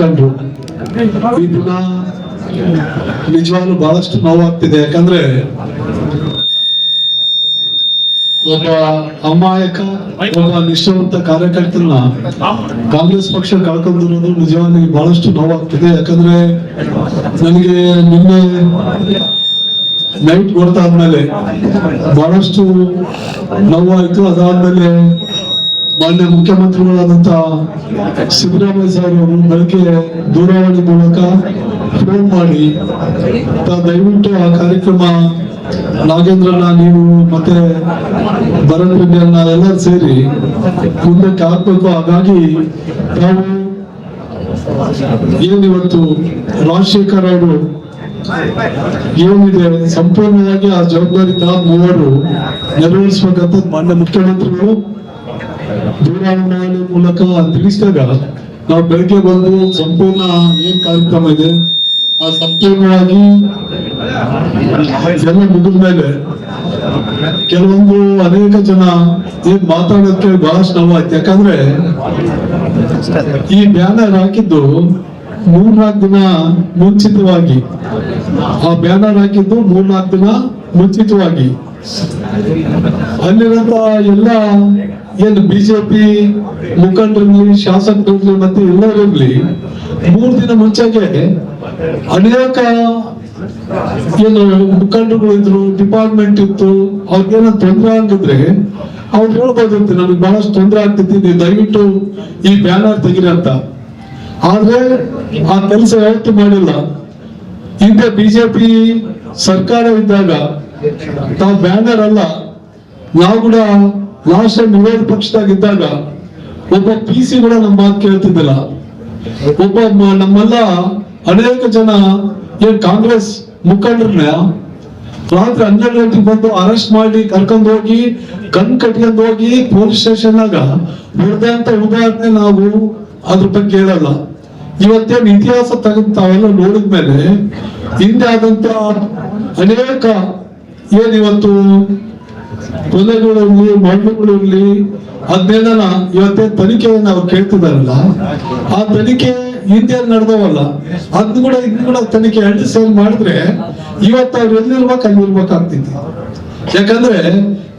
ಕಂಡ್ರು. ಈ ದಿನ ನಿಜವಾಗ್ಲೂ ಬಹಳಷ್ಟು ನೋವಾಗ್ತಿದೆ. ಯಾಕಂದ್ರೆ ಒಬ್ಬ ಅಮಾಯಕ, ಒಬ್ಬ ನಿಷ್ಠಾವಂತ ಕಾರ್ಯಕರ್ತನ ಕಾಂಗ್ರೆಸ್ ಪಕ್ಷ ಕಳ್ಕೊಂಡಿರೋದು ನಿಜವಾಗಿ ಬಹಳಷ್ಟು ನೋವಾಗ್ತಿದೆ. ಯಾಕಂದ್ರೆ ನನಗೆ ನಿನ್ನೆ ನೈಟ್ ಗೊತ್ತಾದ್ಮೇಲೆ ಬಹಳಷ್ಟು ನೋವಾಯ್ತು. ಅದಾದ್ಮೇಲೆ ಮಾನ್ಯ ಮುಖ್ಯಮಂತ್ರಿಗಳಾದಂತ ಸಿದ್ದರಾಮಯ್ಯ ಸಾಹೇಬ್ ಅವರು ಬೆಳಗ್ಗೆ ದೂರವಾಣಿ ಮೂಲಕ ಫೋನ್ ಮಾಡಿ ದಯವಿಟ್ಟು ಆ ಕಾರ್ಯಕ್ರಮ ನಾಗೇಂದ್ರನ, ನೀವು ಮತ್ತೆ ಭರತ್ ರೆಡ್ಡಿಯನ್ನ ಎಲ್ಲರೂ ಸೇರಿ ಮುಂದಕ್ಕೆ ಹಾಕ್ಬೇಕು. ಹಾಗಾಗಿ ನಾವು ಏನಿವತ್ತು ರಾಜಶೇಖರ್ ಅವರು ಏನಿದೆ ಸಂಪೂರ್ಣವಾಗಿ ಆ ಜವಾಬ್ದಾರಿ ಮೂವರು ನೆರವೇರಿಸಬೇಕಂತ ಮಾನ್ಯ ಮುಖ್ಯಮಂತ್ರಿಗಳು ದೂರವಾಣಿ ಮೂಲಕ ತಿಳಿಸಿದಾಗ ನಾವು ಬೆಳಗ್ಗೆ ಬಂದು ಸಂಪೂರ್ಣ ಏನ್ ಕಾರ್ಯಕ್ರಮ ಇದೆ ಆ ಸಂಪೂರ್ಣವಾಗಿ ಎಲ್ಲ ಮುಗಿದ ಮೇಲೆ ಕೆಲವೊಂದು ಅನೇಕ ಜನ ಏನ್ ಮಾತಾಡೋದಕ್ಕೆ ಬಹಳಷ್ಟು ನೋವಾಯ್ತು. ಯಾಕಂದ್ರೆ ಈ ಬ್ಯಾನರ್ ಹಾಕಿದ್ದು 3-4 ದಿನ ಮುಂಚಿತವಾಗಿ, ಆ ಬ್ಯಾನರ್ ಹಾಕಿದ್ದು 3-4 ದಿನ ಮುಂಚಿತವಾಗಿ ಅಲ್ಲಿರಂತ ಎಲ್ಲ ಏನು ಬಿಜೆಪಿ ಮುಖಂಡರಿರ್ಲಿ, ಶಾಸಕರಿರ್ಲಿ, ಮತ್ತೆ ಎಲ್ಲರಿರ್ಲಿ 3 ದಿನ ಮುಂಚೆಗೆ ಅನೇಕ ಏನು ಮುಖಂಡರುಗಳು ಇದ್ರು, ಡಿಪಾರ್ಟ್ಮೆಂಟ್ ಇತ್ತು, ಅವ್ರಿಗೇನೋ ತೊಂದರೆ ಆಗಿದ್ರೆ ಅವ್ರು ಹೇಳ್ಬೋದಿತ್ತು ನನಗೆ ಬಹಳಷ್ಟು ತೊಂದರೆ ಆಗ್ತೈತಿ, ನೀವು ದಯವಿಟ್ಟು ಈ ಬ್ಯಾನರ್ ತೆಗಿರಿ ಅಂತ. ಆದ್ರೆ ಆ ಕೆಲಸ ಯಾವತ್ತೂ ಮಾಡಿಲ್ಲ. ಹಿಂದೆ ಬಿಜೆಪಿ ಸರ್ಕಾರ ಇದ್ದಾಗ ತಾವು ಬ್ಯಾನರ್ ಅಲ್ಲ, ನಾವು ಕೂಡ ಲಾಸ್ಟ್ ಟೈಮ್ ವಿರೋಧ ಪಕ್ಷದಾಗಿದ್ದಾಗ ಒಬ್ಬ PC ಕೂಡ ನಮ್ಮ ಮಾತು ಕೇಳ್ತಿದ್ದಿಲ್ಲ. ಒಬ್ಬ ನಮ್ಮೆಲ್ಲ ಅನೇಕ ಜನ ಏನ್ ಕಾಂಗ್ರೆಸ್ ಮುಖಂಡರನ್ನ ರಾತ್ರಿ 12 ಗಂಟೆಗೆ ಬಂದು ಅರೆಸ್ಟ್ ಮಾಡಿ ಕರ್ಕೊಂಡು ಹೋಗಿ ಕಣ್ ಕಟ್ಕೊಂಡು ಹೋಗಿ ಪೊಲೀಸ್ ಸ್ಟೇಷನ್ ಆಗ ಹೊಡೆದಂತ ಉದಾಹರಣೆ ನಾವು ಅದ್ರ ಬಗ್ಗೆ ಹೇಳಲ್ಲ. ಇವತ್ತೇನು ಇತಿಹಾಸ ತೆಗೆದು ತಾವೆಲ್ಲ ನೋಡಿದ್ಮೇಲೆ ಹಿಂದೆ ಆದಂತ ಅನೇಕ ಏನಿವತ್ತು ಕೊಲೆಗಳಿರ್ಲಿ, ಮಣ್ಣುಗಳಿರ್ಲಿ, ಅದನ್ನೆಲ್ಲ ಇವತ್ತೇ ತನಿಖೆಯನ್ನು ಅವ್ರು ಕೇಳ್ತಿದಾರಲ್ಲ, ಆ ತನಿಖೆ ಹಿಂದೆ ನಡೆದವಲ್ಲ, ಅದ್ ಕೂಡ ಇದ್ ಕೂಡ ತನಿಖೆ 2 ಸೇರಿ ಮಾಡಿದ್ರೆ ಇವತ್ತು ಅವ್ರು ಎಲ್ಲಿರ್ಬೇಕು ಅಲ್ಲಿರ್ಬೇಕಾಗ್ತಿತ್ತು. ಯಾಕಂದ್ರೆ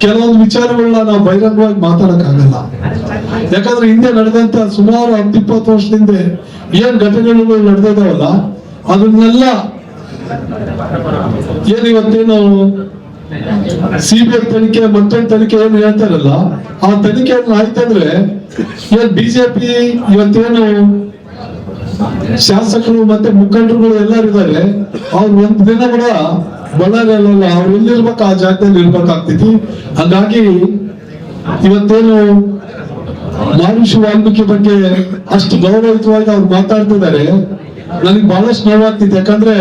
ಕೆಲವೊಂದು ವಿಚಾರಗಳನ್ನ ನಾವು ಬಹಿರಂಗವಾಗಿ ಮಾತಾಡಕ್ಕಾಗಲ್ಲ. ಯಾಕಂದ್ರೆ ಹಿಂದೆ ನಡೆದಂತ ಸುಮಾರು 10-20 ವರ್ಷದಿಂದ ಏನ್ ಘಟನೆಗಳು ನಡೆದಿದಾವಲ್ಲ, ಅದನ್ನೆಲ್ಲ ಏನಿವತ್ತೇನು CBI ತನಿಖೆ ಮತ್ತೊಂದು ತನಿಖೆ ಏನು ಹೇಳ್ತಾರಲ್ಲ, ಆ ತನಿಖೆಯನ್ನು ಆಯ್ತಂದ್ರೆ ಏನ್ ಬಿಜೆಪಿ ಇವತ್ತೇನು ಶಾಸಕರು ಮತ್ತೆ ಮುಖಂಡರುಗಳು ಎಲ್ಲರಿದ್ದಾರೆ, ಅವ್ರು ಒಂದ್ ದಿನ ಕೂಡ ಬಳ್ಳಾರಿ ಅಲ್ಲ, ಅವ್ರು ಎಲ್ಲಿರ್ಬೇಕು ಆ ಜಾಗದಲ್ಲಿ ಇರ್ಬೇಕಾಗ್ತೈತಿ. ಹಾಗಾಗಿ ಇವತ್ತೇನು ಮಹರ್ಷಿ ವಾಲ್ಮೀಕಿ ಬಗ್ಗೆ ಅಷ್ಟು ಗೌರವಯುತವಾಗಿ ಅವ್ರು ಮಾತಾಡ್ತಿದ್ದಾರೆ, ನನಗೆ ಬಹಳಷ್ಟು ನೋವಾಗ್ತಿತ್ತು. ಯಾಕಂದ್ರೆ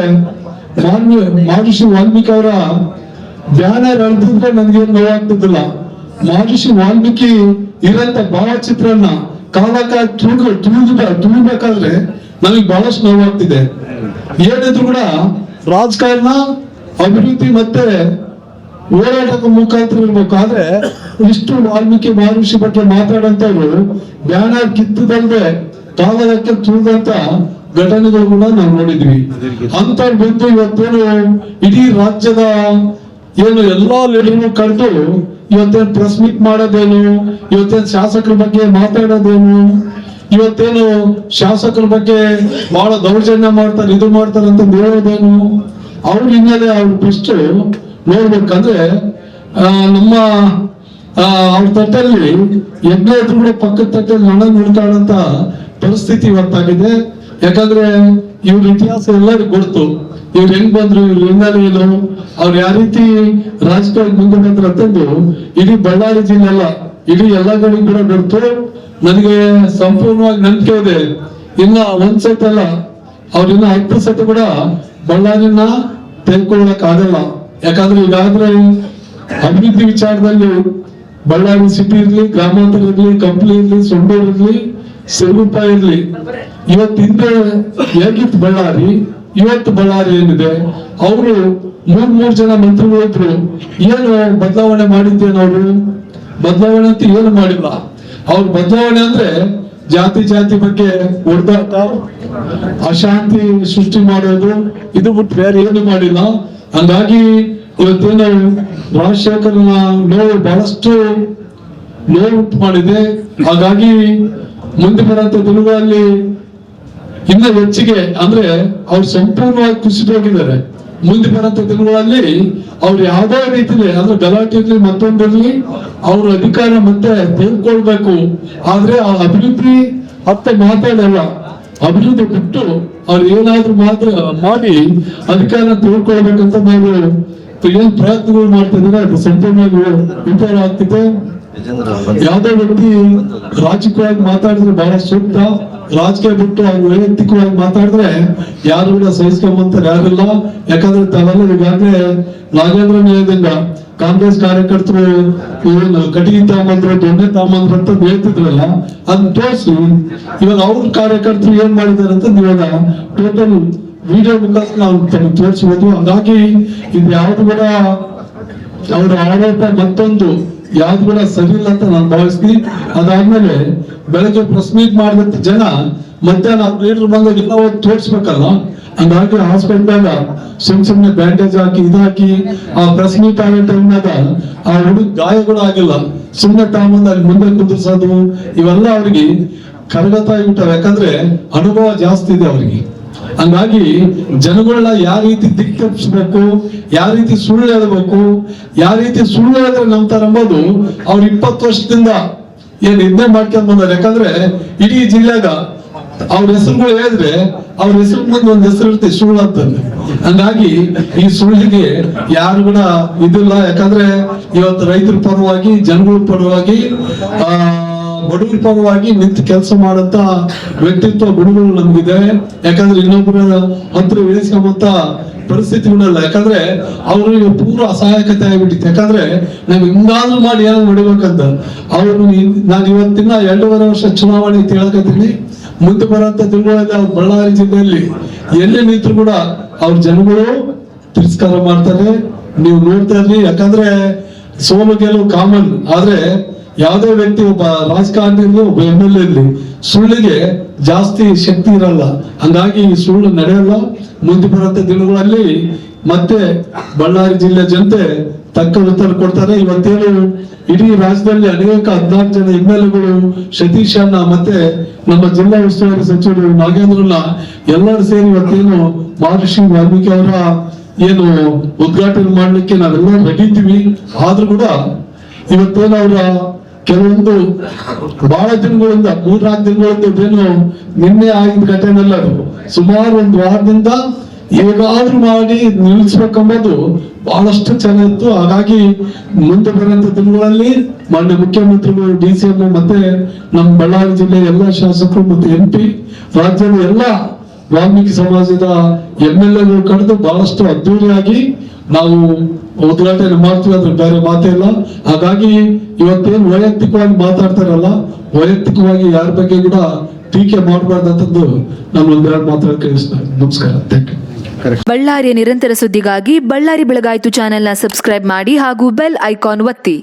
ಮಹರ್ಷಿ ವಾಲ್ಮೀಕಿ ಅವರ ಬ್ಯಾನರ್ ಅಳ್ತಿದ್ರೆ ನನ್ಗೇನು ನೋವಾಗ್ತಿದ್ದಿಲ್ಲ. ಮಹರ್ಷಿ ವಾಲ್ಮೀಕಿ ಇರಂತ ಭಾವಚಿತ್ರನ್ನ ಕಾಲಕ ತುಳಿಬೇಕಾದ್ರೆ ನನಗೆ ಬಹಳಷ್ಟು ನೋವಾಗ್ತಿದೆ. ಏನಿದ್ರು ಕೂಡ ರಾಜಕಾರಣ ಅಭಿವೃದ್ಧಿ ಮತ್ತೆ ಹೋರಾಟದ ಮುಖಾಂತರ ಇರ್ಬೇಕು. ಆದ್ರೆ ಇಷ್ಟು ವಾಲ್ಮೀಕಿ ಮಹರ್ಷಿ ಬಗ್ಗೆ ಮಾತಾಡಂತವ್ರು ಬ್ಯಾನರ್ ಕಿತ್ತದಲ್ದೆ ಕಾಲಕ್ಕೆ ತುಳಿದಂತ ಘಟನೆಗಳು ಕೂಡ ನಾವು ನೋಡಿದ್ವಿ. ಅಂತ ಬಂದು ಇವತ್ತೇನು ಇಡೀ ರಾಜ್ಯದ ಏನು ಎಲ್ಲಾ ಲೀಡರ್ನು ಕರೆದು ಇವತ್ತೇನು ಪ್ರೆಸ್ ಮೀಟ್ ಮಾಡೋದೇನು, ಇವತ್ತೇನು ಶಾಸಕರ ಬಗ್ಗೆ ಮಾತಾಡೋದೇನು, ಇವತ್ತೇನು ಶಾಸಕರ ಬಗ್ಗೆ ಬಹಳ ದೌರ್ಜನ್ಯ ಮಾಡ್ತಾರೆ, ಇದು ಮಾಡ್ತಾರೆ ಅಂತ ಹೇಳೋದೇನು, ಅವ್ರ ಹಿನ್ನೆಲೆ ಅವ್ರು ಫಸ್ಟ್ ನೋಡ್ಬೇಕಂದ್ರೆ ನಮ್ಮ ಅವ್ರ ತಟ್ಟಲ್ಲಿ ಎಣ್ಣೆ ಎದ್ರು ಕೂಡ ಪಕ್ಕದ ತಟ್ಟಲ್ಲಿ ಹಣ ನಿಲ್ತಾಳಂತ ಪರಿಸ್ಥಿತಿ ಇವತ್ತಾಗಿದೆ. ಯಾಕಂದ್ರೆ ಇವ್ರ ಇತಿಹಾಸ ಎಲ್ಲರಿಗೂ ಗೊತ್ತು. ಇವ್ರು ಹೆಂಗ್ ಬಂದ್ರು, ಇವ್ರ ಹಿನ್ನೆಲೆ ಏನು, ಅವ್ರು ಯಾವ ರೀತಿ ರಾಜಕೀಯ ಮುಂದೆ ಬಂದ್ರು ಅಂತಂದು ಇಡೀ ಬಳ್ಳಾರಿ ಜಿಲ್ಲೆ ಅಲ್ಲ, ಇಡೀ ಎಲ್ಲ ಕಡೆ ಕೂಡ ಗೊತ್ತು. ನನಗೆ ಸಂಪೂರ್ಣವಾಗಿ ನಂಬಿಕೆ ಇದೆ, ಇನ್ನ 1 ಸತಿ ಅಲ್ಲ, ಅವ್ರಿನ್ನ 10 ಸತಿ ಕೂಡ ಬಳ್ಳಾರಿನ ತೆಗೆದುಕೊಳ್ಳಕ್ ಆಗಲ್ಲ. ಯಾಕಂದ್ರೆ ಈಗಾದ್ರೆ ಅಭಿವೃದ್ಧಿ ವಿಚಾರದಲ್ಲಿ ಬಳ್ಳಾರಿ ಸಿಟಿ ಇರ್ಲಿ, ಗ್ರಾಮಾಂತರ ಇರ್ಲಿ, ಕಂಪ್ಲಿ ಇರ್ಲಿ, ಸೊಂಡೂರು ಇರ್ಲಿ, ಸಿರುಗುಪ್ಪ ಇರ್ಲಿ, ಇವತ್ತು ಹಿಂದೆ ಹೇಗಿತ್ತು ಬಳ್ಳಾರಿ, ಇವತ್ತು ಬಳ್ಳಾರಿ ಏನಿದೆ, ಅವರು 3 ಜನ ಮಂತ್ರಿಗಳು ಇದ್ರು. ಏನು ಬದಲಾವಣೆ ಮಾಡಿದ್ದೇನು? ಅವರು ಬದಲಾವಣೆ ಅಂತ ಏನು ಮಾಡಿಲ್ಲ. ಅವ್ರ ಬದಲಾವಣೆ ಅಂದ್ರೆ ಜಾತಿ ಬಗ್ಗೆ ಹೊಡೆದಾಟ, ಅಶಾಂತಿ ಸೃಷ್ಟಿ ಮಾಡೋದು, ಇದು ಬಿಟ್ಟು ಬೇರೆ ಏನು ಮಾಡಿಲ್ಲ. ಹಂಗಾಗಿ ಇವತ್ತೇನು ರಾಜಶೇಖರನ ನೋವು ಬಹಳಷ್ಟು ನೋವು ಉಂಟು ಮಾಡಿದೆ. ಹಾಗಾಗಿ ಮುಂದೆ ಬರುವಂತ ದಿನಗಳಲ್ಲಿ ಇನ್ನು ಹೆಚ್ಚಿಗೆ ಅಂದ್ರೆ ಅವ್ರು ಸಂಪೂರ್ಣವಾಗಿ ಕುಸಿದು ಹೋಗಿದ್ದಾರೆ. ಮುಂದೆ ಬರುವಂತ ದಿನಗಳಲ್ಲಿ ಅವ್ರು ಯಾವುದೇ ರೀತಿಲಿ ಅಂದ್ರೆ ಗಲಾಟೆ ಇರ್ಲಿ ಮತ್ತೊಂದಿರ್ಲಿ ಅವ್ರ ಅಧಿಕಾರ ಮತ್ತೆ ತೆಗೆದುಕೊಳ್ಬೇಕು. ಆದ್ರೆ ಆ ಅಭಿವೃದ್ಧಿ ಹತ್ತ ಮಾತಾಡಲ್ಲ, ಅಭಿವೃದ್ಧಿ ಬಿಟ್ಟು ಅವ್ರು ಏನಾದ್ರೂ ಮಾತ್ರ ಮಾಡಿ ಅಧಿಕಾರ ತೆಗೆದುಕೊಳ್ಬೇಕಂತ ನಾವು ಏನ್ ಪ್ರಯತ್ನಗಳು ಮಾಡ್ತಿದ್ರೆ ಅದು ಸಂಪೂರ್ಣವಾಗಿ ವಿಫಲ ಆಗ್ತಿದೆ. ಯಾವುದೇ ವ್ಯಕ್ತಿ ರಾಜಕೀಯವಾಗಿ ಮಾತಾಡಿದ್ರೆ ಬಹಳ ಸೂಕ್ತ. ರಾಜಕೀಯ ಬಿಟ್ಟು ಅವ್ರು ವೈಯಕ್ತಿಕವಾಗಿ ಮಾತಾಡಿದ್ರೆ ಯಾರು ಕೂಡ ಸಹಿಸ್ಕೊಂಬಂತಾರೆ ಯಾರಿಲ್ಲ. ಯಾಕಂದ್ರೆ ತಾವೆಲ್ಲ ಈಗಾಗಲೇ ನಾಗೇಂದ್ರ ಹೇಳಿದಂಗ ಕಾಂಗ್ರೆಸ್ ಕಾರ್ಯಕರ್ತರು ಏನು ಕಟಿಗೆ ತಾಮಂದ್ರು ದೊಣ್ಣೆ ತಾಮಂದ್ರು ಅಂತ ಹೇಳ್ತಿದ್ರಲ್ಲ, ಅದನ್ನ ತೋರಿಸಿ ಇವಾಗ ಅವ್ರ ಕಾರ್ಯಕರ್ತರು ಏನ್ ಮಾಡಿದಾರೆ ಅಂತ ಇವಾಗ ಟೋಟಲ್ ವಿಡಿಯೋ ಮುಖಾಂತರ ನಾವು ತೋರಿಸಬಹುದು. ಹಾಗಾಗಿ ಇದು ಯಾವ್ದು ಕೂಡ ಅವರ ಆರೋಪ ಮತ್ತೊಂದು ಯಾವ್ದು ಕೂಡ ಸರಿ ಇಲ್ಲ ಅಂತ ನಾನು ಭಾವಿಸ್ತೀನಿ. ಅದಾದ್ಮೇಲೆ ಬೆಳಗ್ಗೆ ಪ್ರೆಸ್ ಮೀಟ್ ಮಾಡಿದಂತ ಜನ ಮಧ್ಯಾಹ್ನ ಲೀಡರ್ ಬಂದಾಗ ಎಲ್ಲ ಹೋಗಿ ತೋರಿಸ್ಬೇಕಲ್ಲ. ಹಂಗಾಗಿ ಹಾಸ್ಪಿಟಲ್ ಸುಮ್ನೆ ಬ್ಯಾಂಡೇಜ್ ಹಾಕಿ ಇದಾಕಿ ಆ ಪ್ರೆಸ್ ಮೀಟ್ ಆಗೋ ಟೈಮ್ನಾಗ ಆ ಹುಡುಗ ಗಾಯಗಳು ಆಗಿಲ್ಲ, ಸುಮ್ಮನೆ ತಾಮಂದ ಅಲ್ಲಿ ಮುಂದೆ ಕುದಿಸೋದು ಇವೆಲ್ಲ ಅವ್ರಿಗೆ ಕರಗತ ಆಗಿಬಿಟ್ಟಾವ. ಯಾಕಂದ್ರೆ ಅನುಭವ ಜಾಸ್ತಿ ಇದೆ ಅವ್ರಿಗೆ. ಹಂಗಾಗಿ ಜನಗಳನ್ನ ಯಾವ ರೀತಿ ದಿಕ್ಕಪ್ಪಿಸ್ಬೇಕು, ಯಾವ ರೀತಿ ಸುಳ್ಳು ಹೇಳಬೇಕು, ಯಾವ ರೀತಿ ಸುಳ್ಳು ಹೇಳಿದ್ರೆ ನಂಬ್ತಾರ ಎಂಬುದು ಅವ್ರು 20 ವರ್ಷದಿಂದ ಏನ್ ಇದನ್ನೇ ಮಾಡ್ಕೊಂಡ್ ಬಂದಾರೆ. ಯಾಕಂದ್ರೆ ಇಡೀ ಜಿಲ್ಲೆಗ ಅವ್ರ ಹೆಸರುಗಳು ಹೇಳಿದ್ರೆ ಅವ್ರ ಹೆಸರು ಮುಂದೆ ಒಂದ್ ಹೆಸರು ಇರುತ್ತೆ ಸುಳ್ಳು ಅಂತಂದ್ರೆ. ಹಂಗಾಗಿ ಈ ಸುಳ್ಳಿಗೆ ಯಾರು ಕೂಡ ಇದಿಲ್ಲ. ಯಾಕಂದ್ರೆ ಇವತ್ತು ರೈತರ ಪರವಾಗಿ, ಜನಗಳ ಪರವಾಗಿ, ಬಡವರ ಪರವಾಗಿ ನಿಂತು ಕೆಲಸ ಮಾಡಂತ ವ್ಯಕ್ತಿತ್ವ ಗುಣಗಳು ನಮ್ಗಿದೆ. ಯಾಕಂದ್ರೆ ಇನ್ನೊಬ್ಬರ ಹತ್ರ ಇಳಿಸ್ಕೊಂಬಂತ ಪರಿಸ್ಥಿತಿಗಳಲ್ಲ. ಯಾಕಂದ್ರೆ ಅವ್ರಿಗೆ ಪೂರ ಅಸಹಾಯಕತೆ ಆಗ್ಬಿಟ್ಟಿತ್ತು. ಯಾಕಂದ್ರೆ ನಾವ್ ಹಿಂಗಾದ್ರೂ ಮಾಡಿ ಏನೋ ನಡಿಬೇಕಂತ ಅವ್ರು ನಾನು ಇವತ್ತಿನ 2.5 ವರ್ಷ ಚುನಾವಣೆ ಹೇಳಕತ್ತೀನಿ. ಮುಂದೆ ಬರೋಂತ ದಿನಗಳಲ್ಲಿ ಅವ್ರು ಬಳ್ಳಾರಿ ಜಿಲ್ಲೆಯಲ್ಲಿ ಎಲ್ಲಿ ನಿಂತರು ಕೂಡ ಅವ್ರ ಜನಗಳು ತಿರಸ್ಕಾರ ಮಾಡ್ತಾರೆ. ನೀವು ನೋಡ್ತಾ ಇರ್ಲಿ. ಯಾಕಂದ್ರೆ ಸೋಲು ಗೆಲುವು ಕಾಮನ್. ಆದ್ರೆ ಯಾವುದೇ ವ್ಯಕ್ತಿ, ಒಬ್ಬ ರಾಜಕಾರಣಿ ಇರ್ಲಿ, ಒಬ್ಬ MLA ಇರ್ಲಿ, ಸುಳ್ಳಿಗೆ ಜಾಸ್ತಿ ಶಕ್ತಿ ಇರಲ್ಲ. ಹಂಗಾಗಿ ಈ ಸುಳ್ಳು ನಡೆಯಲ್ಲ. ಮುಂದೆ ಬರುವಂತ ದಿನಗಳಲ್ಲಿ ಮತ್ತೆ ಬಳ್ಳಾರಿ ಜಿಲ್ಲೆ ಜನತೆ ತಕ್ಕ ಉತ್ತರ ಕೊಡ್ತಾರೆ. ಇವತ್ತೇನು ಇಡೀ ರಾಜ್ಯದಲ್ಲಿ ಅನೇಕ 14 ಜನ MLAಗಳು ಸತೀಶ್ ಅಣ್ಣ ಮತ್ತೆ ನಮ್ಮ ಜಿಲ್ಲಾ ಉಸ್ತುವಾರಿ ಸಚಿವರು ನಾಗೇಂದ್ರನ್ನ ಎಲ್ಲರೂ ಸೇರಿ ಇವತ್ತೇನು ಮಹರ್ಷಿ ವಾಲ್ಮೀಕಿ ಅವರ ಏನು ಉದ್ಘಾಟನೆ ಮಾಡ್ಲಿಕ್ಕೆ ನಾವೆಲ್ಲ ರೆಡಿದ್ದೀವಿ. ಆದ್ರೂ ಕೂಡ ಇವತ್ತೇನು ಅವರ ಕೆಲವೊಂದು ಬಹಳ ದಿನಗಳಿಂದ 3-4 ದಿನಗಳಿಂದ ಏನು ನಿನ್ನೆ ಆಗಿದ್ದ ಘಟನೆ ಅಲ್ಲ, ಅದು ಸುಮಾರು 1 ವಾರದಿಂದ ಹೇಗಾದ್ರೂ ಮಾಡಿ ನಿಲ್ಲಿಸ್ಬೇಕೆಂಬುದು ಬಹಳಷ್ಟು ಚೆನ್ನಾಗಿತ್ತು. ಹಾಗಾಗಿ ಮುಂದೆ ಬರುವಂತ ದಿನಗಳಲ್ಲಿ ಮಾನ್ಯ ಮುಖ್ಯಮಂತ್ರಿಗಳು, DCM ಮತ್ತೆ ನಮ್ಮ ಬಳ್ಳಾರಿ ಜಿಲ್ಲೆ ಎಲ್ಲ ಶಾಸಕರು ಮತ್ತೆ MP, ರಾಜ್ಯದ ಎಲ್ಲ ವಾಲ್ಮೀಕಿ ಸಮಾಜದ MLAಗಳು ಕರೆದು ಬಹಳಷ್ಟು ಅದ್ದೂರಿಯಾಗಿ ನಾವು ಉದ್ಘಾಟನೆ ಮಾಡ್ತೀವಿ. ಅಂದ್ರೆ ಬೇರೆ ಮಾತೇ ಇಲ್ಲ. ಹಾಗಾಗಿ ಇವತ್ತೇನು ವೈಯಕ್ತಿಕವಾಗಿ ಮಾತಾಡ್ತಾರಲ್ಲ, ವೈಯಕ್ತಿಕವಾಗಿ ಯಾರ ಬಗ್ಗೆ ಕೂಡ ಟೀಕೆ ಮಾಡಬಾರ್ದಂತದ್ದು ನಾನು ಒಂದೆರಡು ಮಾತಾಡಕ್ಕೆ ನಮಸ್ಕಾರ. Thank you. ಬಳ್ಳಾರಿಯ ನಿರಂತರ ಸುದ್ದಿಗಾಗಿ ಬಳ್ಳಾರಿ ಬೆಳಗಾಯಿತು ಚಾನೆಲ್ನ ಸಬ್ಸ್ಕ್ರೈಬ್ ಮಾಡಿ ಹಾಗೂ ಬೆಲ್ ಐಕಾನ್ ಒತ್ತಿ.